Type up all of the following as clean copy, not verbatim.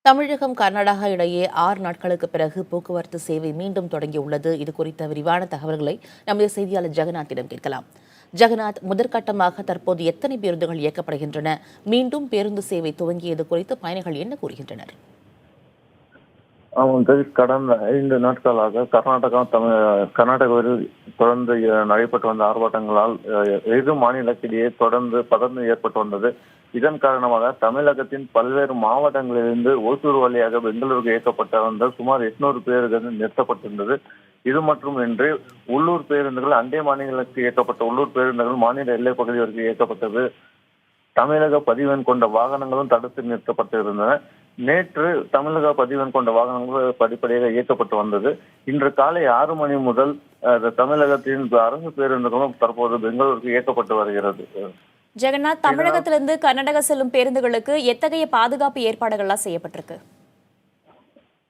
தமிழகம் கர்நாடகா இடையே 6 நாட்களுக்கு பிறகு போக்குவரத்து சேவை மீண்டும் தொடங்கியுள்ளது. இது குறித்த விரிவான தகவல்களை நமது செய்தியாளர் ஜெகநாத்திடம் கேட்கலாம். ஜெகநாத், முதற்கட்டமாக தற்போது எத்தனை பேருந்துகள் இயக்கப்படுகின்றன? மீண்டும் பேருந்து சேவை துவங்கியது குறித்து பயணிகள் என்ன கூறுகின்றனர்? கடந்த 5 நாட்களாக கர்நாடகாவில் தொடர்ந்து நடைபெற்று வந்த ஆர்ப்பாட்டங்களால் இரு மாநிலத்திலேயே தொடர்ந்து பதற்றம் ஏற்பட்டு வந்தது. இதன் காரணமாக தமிழகத்தின் பல்வேறு மாவட்டங்களிலிருந்து ஓசூர் வழியாக பெங்களூருக்கு இயக்கப்பட்ட வந்த சுமார் 800 பேர்கள் நிறுத்தப்பட்டிருந்தது. இது மட்டுமின்றி உள்ளூர் பேருந்துகள் அண்டை மாநிலங்களுக்கு இயக்கப்பட்ட உள்ளூர் பேருந்துகள் மாநில எல்லைப் பகுதி வரைக்கும் இயக்கப்பட்டது. தமிழக பதிவெண் கொண்ட வாகனங்களும் தடுத்து நிறுத்தப்பட்டிருந்தன. நேற்று தமிழக பதிவெண் கொண்ட வாகனங்கள் படிப்படியாக இயக்கப்பட்டு வந்தது. இன்று காலை 6 மணி முதல் தமிழகத்தின் அரசு பேருந்துகளும் தற்போது பெங்களூருக்கு இயக்கப்பட்டு வருகிறது. ஜெகநாத், தமிழகத்திலிருந்து கர்நாடகா செல்லும் பேருந்துகளுக்கு எத்தகைய பாதுகாப்பு ஏற்பாடுகள்லாம் செய்யப்பட்டிருக்கு?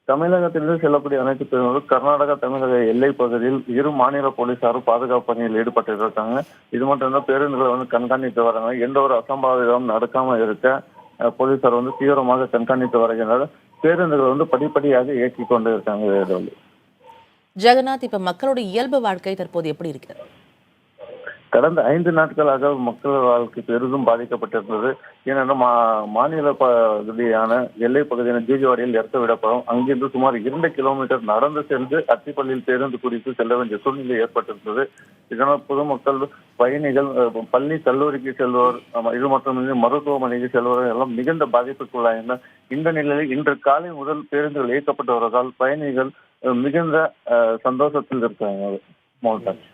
தமிழகத்திலிருந்து செல்லக்கூடிய அனைத்து பேருந்துகளும் கர்நாடகா தமிழக எல்லை பகுதியில் இரு மாநில போலீசாரும் பாதுகாப்பு பணியில் ஈடுபட்டு இருக்காங்க. இது மட்டும் பேருந்துகளை கண்காணித்து வராங்க. எந்த ஒரு அசம்பாவிதம் நடக்காம இருக்க போலீசார் தீவிரமாக கண்காணித்து வருகின்றனர். பேருந்துகள் படிப்படியாக இயக்கி கொண்டு இருக்காங்க. ஜெகநாத், இப்ப மக்களோட இயல்பு வாழ்க்கை தற்போது எப்படி இருக்கு? கடந்த 5 நாட்களாக மக்கள் வாழ்க்கை பெரிதும் பாதிக்கப்பட்டிருந்தது. ஏனென்றால் மாநில பகுதியான எல்லை பகுதியான ஜூஜிவாடியில் இறக்க விடப்படும். அங்கிருந்து சுமார் 2 கிலோமீட்டர் நடந்து சென்று அத்திப்பள்ளியில் பேருந்து குறித்து செல்ல வேண்டிய சூழ்நிலை ஏற்பட்டிருந்தது. இதனால் பொதுமக்கள், பயணிகள், பள்ளி கல்லூரிக்கு செல்வோர், இது மட்டுமின்றி மருத்துவமனைக்கு செல்வோர் எல்லாம் மிகுந்த பாதிப்புக்குள்ளாயினர். இந்த நிலையில் இன்று காலை முதல் பேருந்துகள் இயக்கப்பட்டு வருவதால் பயணிகள் மிகுந்த சந்தோஷத்தில் இருக்காங்க. மோகன்ராஜ்.